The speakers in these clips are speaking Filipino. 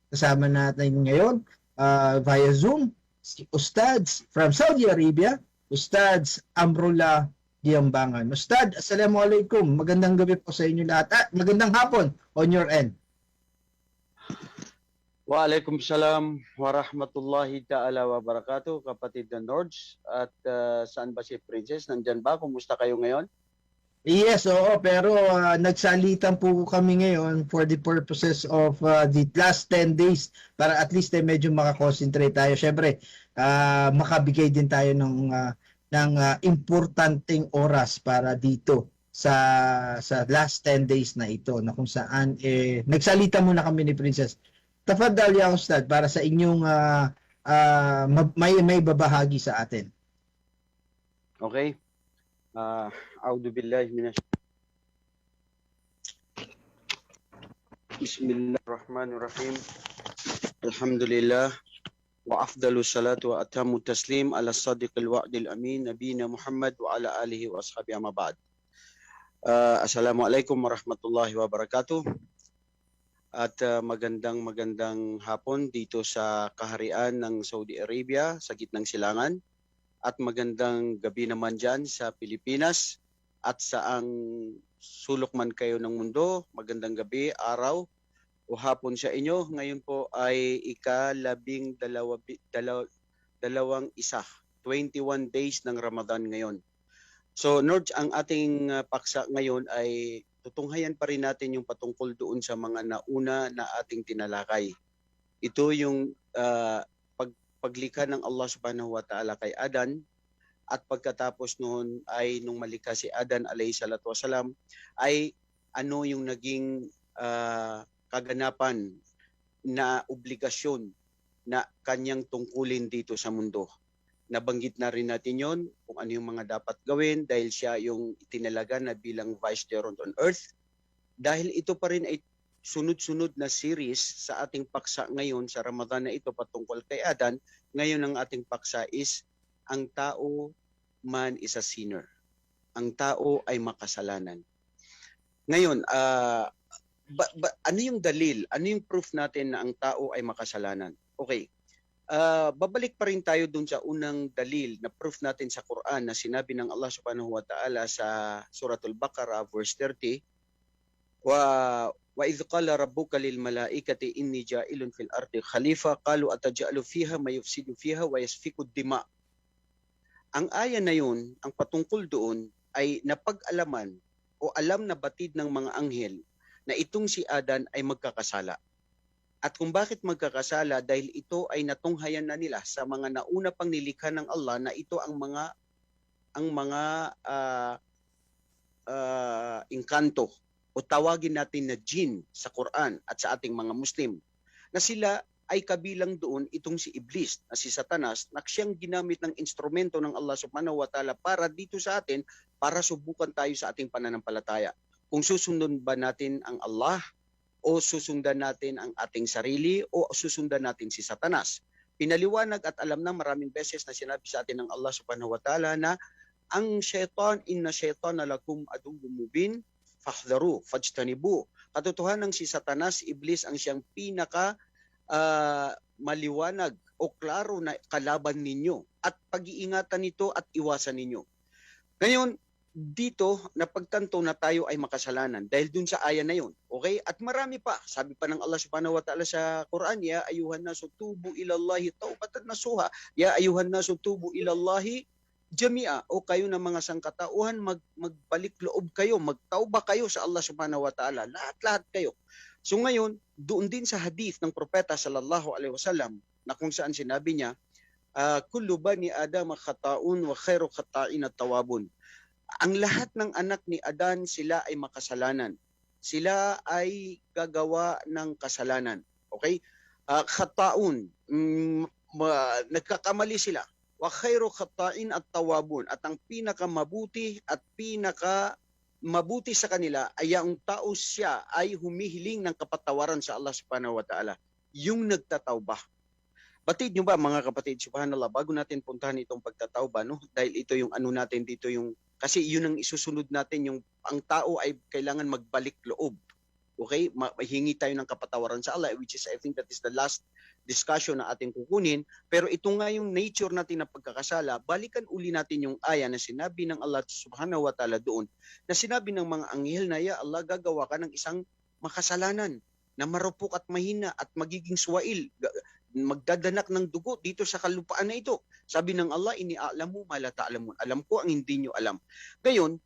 Kasama natin ngayon via Zoom si Ustads from Saudi Arabia, Ustads Amrullah Diambangan. Ustad, Assalamualaikum. Magandang gabi po sa inyo lahat. Magandang hapon on your end. Waalaikumsalam warahmatullahi ta'ala wabarakatuh, kapatid na Nords. At saan ba si Princess? Nandyan ba? Kumusta kayo ngayon? Yes, oo, pero nagsalitan po kami ngayon for the purposes of the last 10 days para at least medyo makakonsentrate tayo. Syempre, makabigay din tayo ng importanteng oras para dito sa last 10 days na ito na kung saan nagsalita muna kami ni Princess. Tafadhal ya Ustad para sa inyong may babahagi sa atin. Okay. A'udhu billahi minash Bismillahirrahmanirrahim. Alhamdulillah wa afdalu salatu wa atamu taslim ala sadiqil wa'dil amin nabiyina Muhammad wa ala alihi wa ashabihi amma ba'd. Assalamualaikum warahmatullahi wabarakatuh. At magandang hapon dito sa kaharian ng Saudi Arabia sa gitnang silangan. At magandang gabi naman dyan sa Pilipinas at saang sulok man kayo ng mundo. Magandang gabi, araw o hapon sa inyo. Ngayon po ay ika-12 21 days ng Ramadan ngayon. So Nords, ang ating paksa ngayon ay tutunghayan pa rin natin yung patungkol doon sa mga nauna na ating tinalakay. Ito yung paglikha ng Allah subhanahu wa ta'ala kay Adan, at pagkatapos noon ay nung malikha si Adan alayhi salatu wasalam ay ano yung naging kaganapan na obligasyon na kanyang tungkulin dito sa mundo. Nabanggit na rin natin yon kung ano yung mga dapat gawin dahil siya yung itinalaga na bilang vicegerent on earth. Dahil ito pa rin ay sunod-sunod na series sa ating paksa ngayon sa Ramadan na ito patungkol kay Adan. Ngayon ang ating paksa is ang tao man is a sinner. Ang tao ay makasalanan. Ngayon, ano yung dalil? Ano yung proof natin na ang tao ay makasalanan? Okay. Babalik pa rin tayo dun sa unang dalil na proof natin sa Quran na sinabi ng Allah subhanahu wa ta'ala sa Suratul Baqarah verse 30, وَإِذْ قَالَ رَبُّكَ لِلْمَلَائِكَةِ إِنِّي جَاعِلٌ فِي الْأَرْضِ خَلِيفَةً قَالُوا أَتَجْعَلُ فِيهَا مَن يُفْسِدُ فِيهَا وَيَسْفِكُ الدِّمَاءَ. Ang aya na yun, ang patungkol doon ay napag-alaman o alam na batid ng mga anghel na itong si Adan ay magkakasala. At kung bakit magkakasala, dahil ito ay natunghayan na nila sa mga nauna pang nilikha ng Allah na ito ang mga engkanto o tawagin natin na jinn sa Quran at sa ating mga Muslim, na sila ay kabilang doon itong si Iblis na si Satanas, na siyang ginamit ng instrumento ng Allah subhanahu wa ta'ala para dito sa atin, para subukan tayo sa ating pananampalataya. Kung susundan ba natin ang Allah o susundan natin ang ating sarili o susundan natin si Satanas. Pinaliwanag at alam na maraming beses na sinabi sa atin ng Allah subhanahu wa ta'ala na ang syaitan, inna syaitana lakum aduwwun mubin fahdharu fajtanibu. Katotohanan si Satanas, Iblis ang siyang pinaka maliwanag o klaro na kalaban ninyo at pag-iingatan nito at iwasan ninyo. Ngayon, dito napagtanto na tayo ay makasalanan dahil dun sa aya na yun. Okay? At marami pa. Sabi pa ng Allah subhanahu wa ta'ala sa Quran, ya ayuhan nasu tubu ilallahi taubatan nasuha, ya ayuhan nasu tubu ilallahi jami'a, o kayo na mga sangkatauhan, magbalik loob kayo, magtauba kayo sa Allah subhanahu wa ta'ala. Lahat-lahat kayo. So ngayon, doon din sa hadith ng propeta sallallahu alaihi wasallam na kung saan sinabi niya, kullu bani Adam khata'un wa khairu khata'in at-tawabun. Ang lahat ng anak ni Adan, sila ay makasalanan. Sila ay gagawa ng kasalanan. Okay? Khata'un, nagkakamali sila. Wa khairu khata'in at-tawabun. At ang pinakamabuti at mabuti sa kanila ay ang tao siya ay humihiling ng kapatawaran sa Allah subhanahu wa ta'ala. Yung nagtatawba. Batid nyo ba mga kapatid, subhanallah, bago natin puntahan itong pagtatawba, no? Dahil ito yung ano natin dito, yung kasi yun ang isusunod natin, yung ang tao ay kailangan magbalik loob. Okay? Mahingi tayo ng kapatawaran sa Allah, which is I think that is the last discussion na ating kukunin. Pero ito nga yung nature natin na pagkakasala, balikan uli natin yung aya na sinabi ng Allah subhanahu wa ta'ala doon, na sinabi ng mga anghel na, ya Allah, gagawa ka ng isang makasalanan na marupok at mahina at magiging suwail, magdadanak ng dugo dito sa kalupaan na ito. Sabi ng Allah, ini a'lamu ma la ta'lamun. Alam ko ang hindi nyo alam. Ngayon,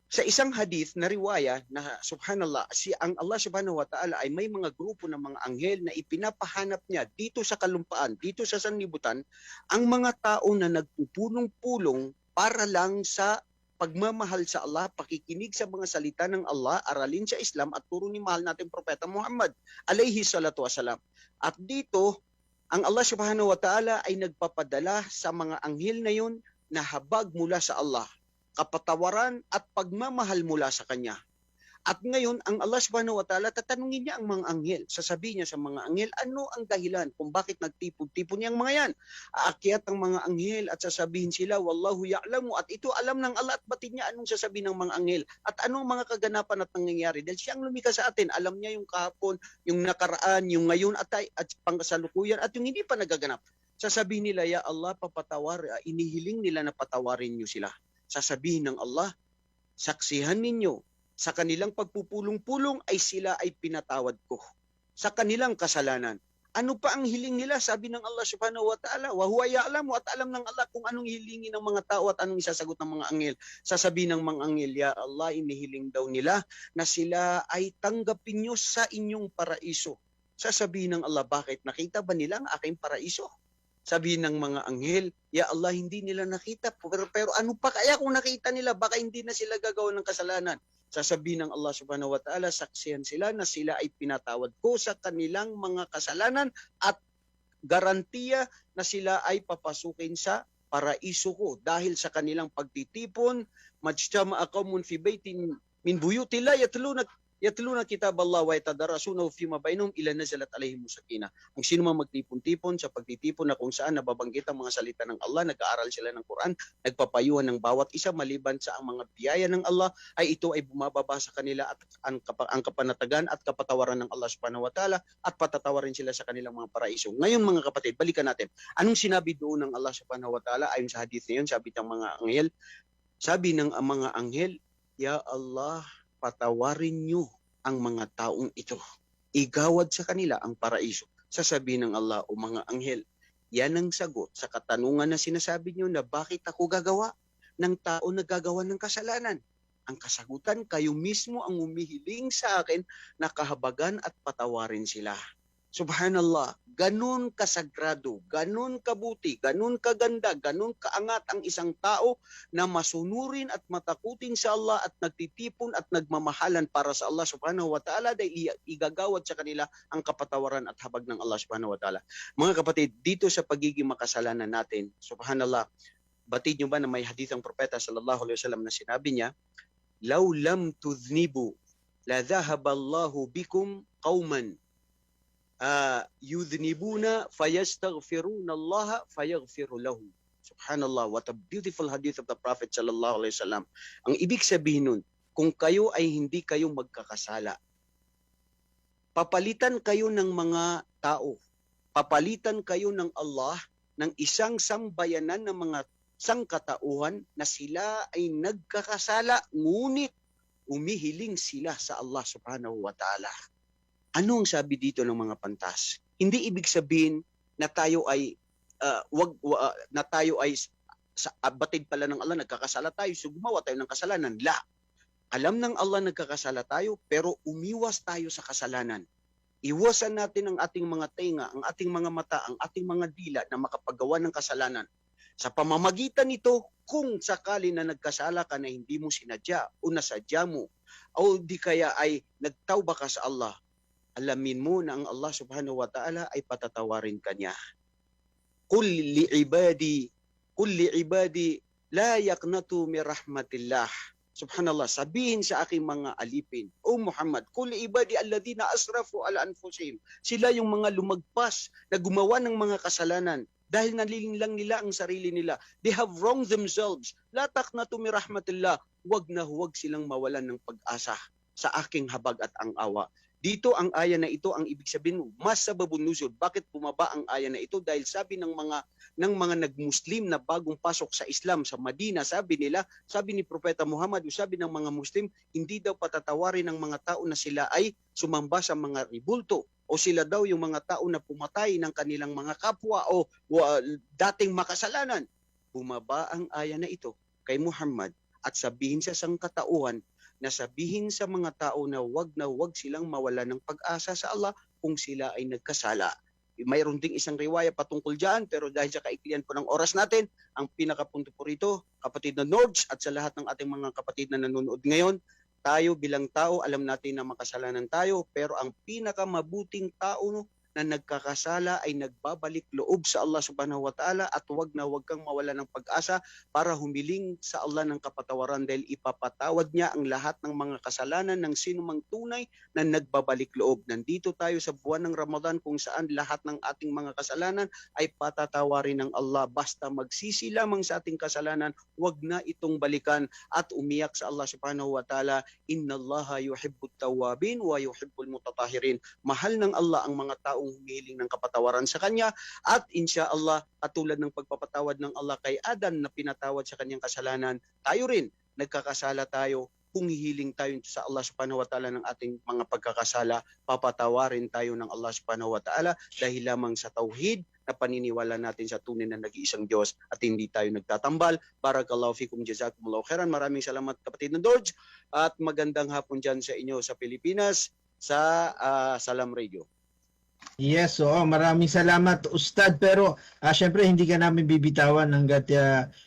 sa isang hadith na riwaya na subhanallah, ang Allah subhanahu wa ta'ala ay may mga grupo ng mga anghel na ipinapahanap niya dito sa kalumpaan, dito sa sanlibutan, ang mga tao na nagpupulong-pulong para lang sa pagmamahal sa Allah, pakikinig sa mga salita ng Allah, aralin sa Islam at turo ni mahal nating Propeta Muhammad alayhi salatu wasalam. At dito, ang Allah subhanahu wa ta'ala ay nagpapadala sa mga anghel na yun na habag mula sa Allah, kapatawaran at pagmamahal mula sa Kanya. At ngayon, ang Allah subhanahu wa ta'ala, tatanungin niya ang mga anghel. Sasabihin niya sa mga anghel, ano ang dahilan kung bakit nagtipon-tipon niyang mga yan? Aakyat ang mga anghel at sasabihin sila, wallahu ya'lamu. At ito alam ng Allah at batid niya anong sasabihin ng mga anghel. At anong mga kaganapan at nangyayari. Dahil siyang lumikha sa atin, alam niya yung kahapon, yung nakaraan, yung ngayon at pangkasalukuyan at yung hindi pa nagaganap. Sasabihin nila, ya Allah, inihiling nila na patawarin niyo sila. Sasabihin ng Allah, saksihan ninyo, sa kanilang pagpupulong-pulong ay sila ay pinatawad ko. Sa kanilang kasalanan. Ano pa ang hiling nila? Sabi ng Allah subhanahu wa ta'ala, wa huwa ya'lamu, at alam ng Allah kung anong hilingin ng mga tao at anong isasagot ng mga anghel. Sasabihin ng mga anghel, ya Allah, inihiling daw nila na sila ay tanggapin nyo sa inyong paraiso. Sasabihin ng Allah, bakit? Nakita ba nila ang aking paraiso? Sabihin ng mga anghel, ya Allah, hindi nila nakita. Pero ano pa kaya kung nakita nila? Baka hindi na sila gagawa ng kasalanan. Sasabihin ng Allah subhanahu wa ta'ala, saksihan sila na sila ay pinatawad ko sa kanilang mga kasalanan at garantiya na sila ay papasukin sa paraiso ko dahil sa kanilang pagtitipon. Majtama'a qawmun fi baitin min buyutillah yatluna kitab Allah wa yatadarasunahu fima bainahum ila nazalat alaihimus sakinah. Kung sino man magtipon-tipon sa pagtitipon na kung saan nababanggit ang mga salita ng Allah, nag-aaral sila ng Quran, nagpapayuhan ng bawat isa maliban sa ang mga biyaya ng Allah, ay ito ay bumababa sa kanila at ang kapanatagan at kapatawaran ng Allah subhanahu wa ta'ala at patatawarin sila sa kanilang mga paraiso. Ngayon mga kapatid, balikan natin. Anong sinabi doon ng Allah subhanahu wa ta'ala ayon sa hadith na yun? Sabi ng mga anghel, sabi ng mga anghel, ya Allah, patawarin niyo ang mga taong ito. Igawad sa kanila ang paraiso. Sasabihin ng Allah, o mga anghel, yan ang sagot sa katanungan na sinasabi niyo na bakit ako gagawa ng tao na gagawa ng kasalanan. Ang kasagutan, kayo mismo ang humihiling sa akin na kahabagan at patawarin sila. Subhanallah, ganun kasagrado, ganun kabuti, ganun kaganda, ganun kaangat ang isang tao na masunurin at matakutin sa Allah at nagtitipon at nagmamahalan para sa Allah subhanahu wa ta'ala dahil igagawad sa kanila ang kapatawaran at habag ng Allah subhanahu wa ta'ala. Mga kapatid, dito sa pagiging makasalanan natin, subhanallah, batid nyo ba na may hadith ang propeta sallallahu alaihi wasallam na sinabi niya, law lam tudhnibu la dhahaballahu bikum qauman yudhnibuna fayastaghfiruna Allah fayaghfiru lahum. Subhanallah, what a beautiful hadith of the Prophet sallallahu alaihi wasallam. Ang ibig sabihin nun, kung kayo ay hindi kayo magkakasala, papalitan kayo ng mga tao, papalitan kayo ng Allah ng isang sambayanan ng mga sangkatauhan na sila ay nagkakasala, ngunit umihiling sila sa Allah subhanahu wa ta'ala. Ano ang sabi dito ng mga pantas? Hindi ibig sabihin na tayo ay sa batid pala ng Allah nagkakasala tayo, so gumawa tayo ng kasalanan. La. Alam ng Allah nagkakasala tayo, pero umiwas tayo sa kasalanan. Iwasan natin ang ating mga tenga, ang ating mga mata, ang ating mga dila na makapagawa ng kasalanan. Sa pamamagitan nito, kung sakali na nagkasala ka na hindi mo sinadya o nasadya mo, o di kaya ay nagtawba ka sa Allah, alamin mo na ang Allah subhanahu wa ta'ala ay patatawarin ka niya. Qul li'ibadi la yaqnatu min rahmatillah. Subhanallah, sabihin sa aking mga alipin, O Muhammad, qul li'ibadi alladhina asrafu ala anfusihim. Sila yung mga lumagpas na gumawa ng mga kasalanan dahil nalilinlang nila ang sarili nila. They have wronged themselves. La taqnatu min rahmatillah. Huwag na huwag silang mawalan ng pag-asa sa aking habag at ang awa. Dito ang aya na ito, ang ibig sabihin mo, mas sababun nuzul. Bakit bumaba ang aya na ito? Dahil sabi ng mga nag-Muslim na bagong pasok sa Islam sa Madina, sabi ni Propeta Muhammad, sabi ng mga Muslim, hindi daw patatawarin ng mga tao na sila ay sumamba sa mga ribulto o sila daw yung mga tao na pumatay ng kanilang mga kapwa o dating makasalanan. Bumaba ang aya na ito kay Muhammad at sabihin sa sangkatauhan na sabihin sa mga tao na wag silang mawala ng pag-asa sa Allah kung sila ay nagkasala. Mayroon ding isang riwaya patungkol dyan, pero dahil sa kaiklian po ng oras natin, ang pinakapunto po rito, kapatid na Nords at sa lahat ng ating mga kapatid na nanonood ngayon, tayo bilang tao, alam natin na makasalanan tayo, pero ang pinakamabuting tao na nagkakasala ay nagbabalik loob sa Allah subhanahu wa ta'ala at wag kang mawala ng pag-asa para humiling sa Allah ng kapatawaran dahil ipapatawad niya ang lahat ng mga kasalanan ng sinumang tunay na nagbabalik loob. Nandito tayo sa buwan ng Ramadan kung saan lahat ng ating mga kasalanan ay patatawarin ng Allah. Basta magsisi lamang sa ating kasalanan, wag na itong balikan at umiyak sa Allah subhanahu wa ta'ala. Innallaha yuhibbut tawwabin wa yuhibbul mutatahirin. Mahal ng Allah ang mga taong humihiling ng kapatawaran sa kanya at insya Allah katulad ng pagpapatawad ng Allah kay Adan na pinatawad sa kanyang kasalanan, tayo rin nagkakasala tayo, kung hihiling tayo sa Allah subhanahu wa ta'ala ng ating mga pagkakasala, papatawarin tayo ng Allah subhanahu wa ta'ala dahil lamang sa tauhid na paniniwala natin sa tunay na nag-iisang Diyos at hindi tayo nagtatambal. Barakallahu fikum, jazakumullahu khairan. Maraming salamat kapatid na George at magandang hapon dyan sa inyo sa Pilipinas sa Salam Radio. Yes, oo, maraming salamat Ustad, pero syempre hindi ka namin bibitawan hangga't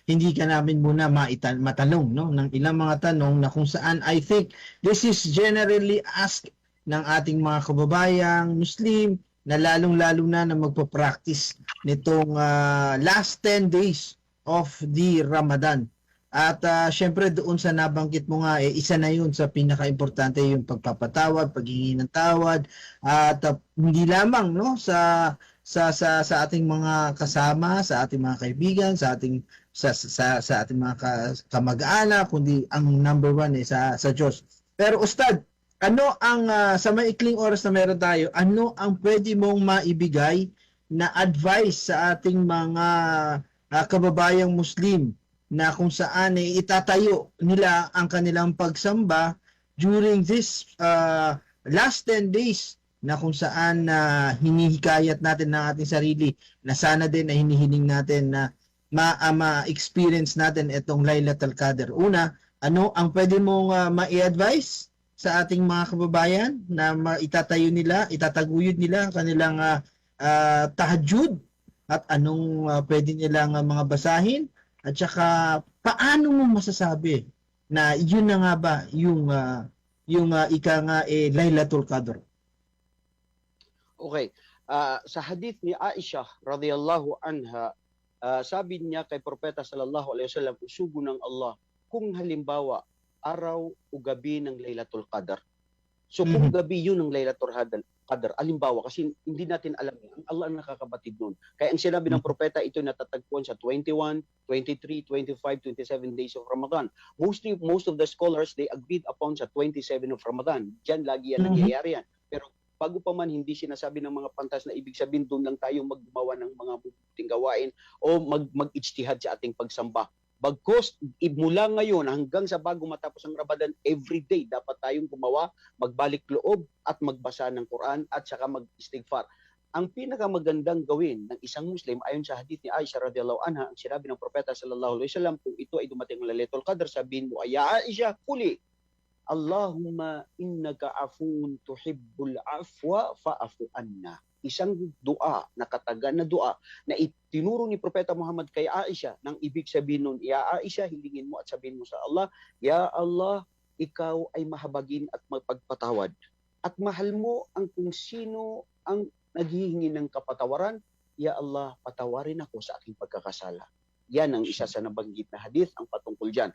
hindi ka namin muna matanong ng ilang mga tanong na kung saan I think this is generally asked ng ating mga kababayang Muslim na lalong-lalo na magpa-practice nitong last 10 days of the Ramadan. At syempre doon sa nabanggit mo nga, isa na yun sa pinaka-importante yung pagpapatawad, paghingi ng tawad, at hindi lamang sa ating mga kasama, sa ating mga kaibigan, sa ating mga kamag-anak, kundi ang number one sa Diyos. Pero Ustad, ano ang sa maikling oras na meron tayo, ano ang pwede mong maibigay na advice sa ating mga kababayang Muslim na kung saan itatayo nila ang kanilang pagsamba during this last 10 days na kung saan hinihikayat natin ng ating sarili na sana din na hinihiling natin na ma-experience natin itong Laylatul Qadr. Una, ano ang pwede mong ma-i-advise sa ating mga kababayan na itataguyod nila ang kanilang tahajjud at anong pwede nilang mga basahin? At saka, paano mo masasabi na yun na nga ba yung ika nga Laylatul Qadr? Okay. Sa hadith ni Aisha radhiyallahu anha, sabi niya kay Propeta sallallahu alaihi wasallam, usugo ng Allah, kung halimbawa araw o gabi ng Laylatul Qadr. So kung gabi yun ng Laylatul Qadr, alimbawa, kasi hindi natin alam ang Allah ang nakakabatid nun. Kaya ang sinabi ng propeta, ito natatagpuan sa 21, 23, 25, 27 days of Ramadan. Most of the scholars, they agreed upon sa 27 of Ramadan. Diyan lagi yan nangyayari yan. Pero bago pa man hindi sinasabi ng mga pantas na ibig sabihin doon lang tayo maggumawa ng mga mabuting gawain o mag-ijtihad sa ating pagsamba. Bagkus, mula ngayon hanggang sa bago matapos ang Ramadan, everyday dapat tayong gumawa, magbalik loob at magbasa ng Quran at saka mag-istighfar. Ang pinakamagandang gawin ng isang Muslim ayon sa hadith ni Aisha radhiyallahu anha, ang sinabi ng propeta sallallahu alaihi wasallam, kung ito ay dumating ang Laylatul Qadr, sabihin mo, ay Aisha, kuli, Allahumma innaka afuun tuhibbul afwa fa'afu anna. Isang dua, nakatagan na dua na itinuro ni Propeta Muhammad kay Aisha, nang ibig sabihin nun, ya Aisha, hilingin mo at sabihin mo sa Allah, ya Allah, ikaw ay mahabagin at magpagpatawad. At mahal mo ang kung sino ang naghihingi ng kapatawaran, ya Allah, patawarin ako sa aking pagkakasala. Yan ang isa sa nabanggit na hadith ang patungkol dyan.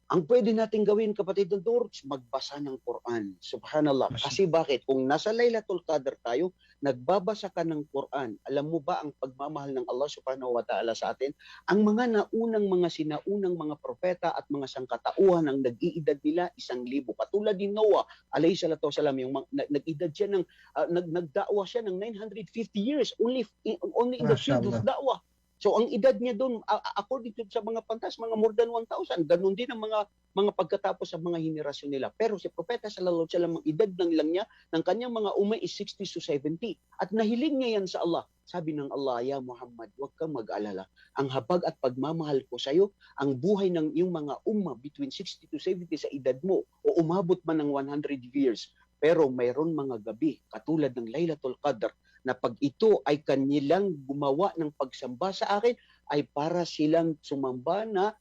Ang pwede nating gawin, kapatid ng George, magbasa ng Quran. Subhanallah. Kasi bakit? Kung nasa Laylatul Qadr tayo, nagbabasa ka ng Quran, alam mo ba ang pagmamahal ng Allah subhanahu wa ta'ala sa atin? Ang mga naunang mga sinaunang mga propeta at mga sangkatauhan ang nag-iedad nila 1,000. Katulad ni Noah, alayhi salatu wasalam, yung nag-edad siya ng, nagda'wa siya ng 950 years, only in the field of da'wah. So ang edad niya doon, according to sa mga pantas, mga more than 1,000. Ganun din ang mga pagkatapos sa mga henerasyon nila. Pero si Propeta sallallahu alaihi wasallam, ang edad lang niya ng kanyang mga umay is 60 to 70. At nahiling niya yan sa Allah. Sabi ng Allah, ya Muhammad, huwag kang mag-alala. Ang habag at pagmamahal ko sa iyo, ang buhay ng iyong mga umma between 60 to 70 sa edad mo o umabot man ng 100 years. Pero mayroon mga gabi, katulad ng Laylatul Qadr, na pag ito ay kanilang gumawa ng pagsamba sa akin, ay para silang sumamba na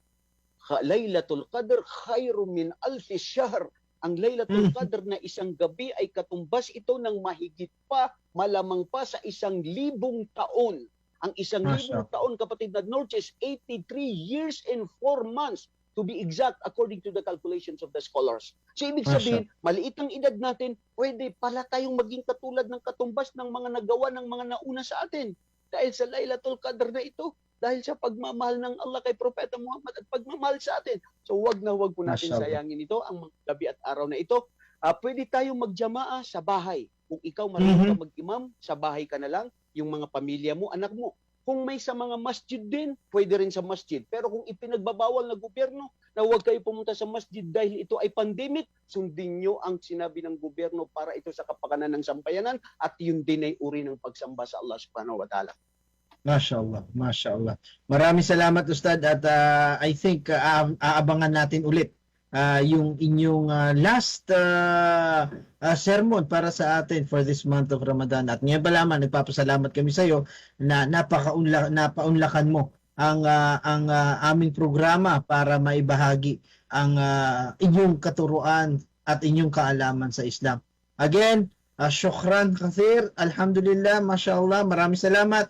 Laylatul Qadr khairum min alfi shahr. Ang Laylatul Qadr na isang gabi ay katumbas ito ng mahigit pa, malamang pa sa 1,000 taon. Ang 1,000 taon, kapatid na North, is 83 years and 4 months. To be exact, according to the calculations of the scholars. So, ibig sabihin, maliit ang edad natin, pwede pala tayong maging katulad ng katumbas ng mga nagawa ng mga nauna sa atin. Dahil sa Laylatul Qadr na ito, dahil sa pagmamahal ng Allah kay Propeta Muhammad at pagmamahal sa atin. So, wag po natin sayangin ito, ang mga gabi at araw na ito. Pwede tayong magjamaa sa bahay. Kung ikaw marunong ka mag-imam, sa bahay ka na lang, yung mga pamilya mo, anak mo. Kung may sa mga masjid din, pwede rin sa masjid. Pero kung ipinagbabawal na gobyerno na huwag kayo pumunta sa masjid dahil ito ay pandemic, sundin nyo ang sinabi ng gobyerno para ito sa kapakanan ng sampayanan at yun din ay uri ng pagsamba sa Allah subhanahu wa ta'ala. Mashallah, mashallah. Maraming salamat, Ustad, at I think aabangan natin ulit yung inyong last sermon para sa atin for this month of Ramadan. At ngayon pa lamang, nagpapasalamat kami sa iyo na napaunlakan mo ang aming programa para maibahagi ang inyong katuruan at inyong kaalaman sa Islam. Again, shukran kathir, alhamdulillah, mashallah, maraming salamat.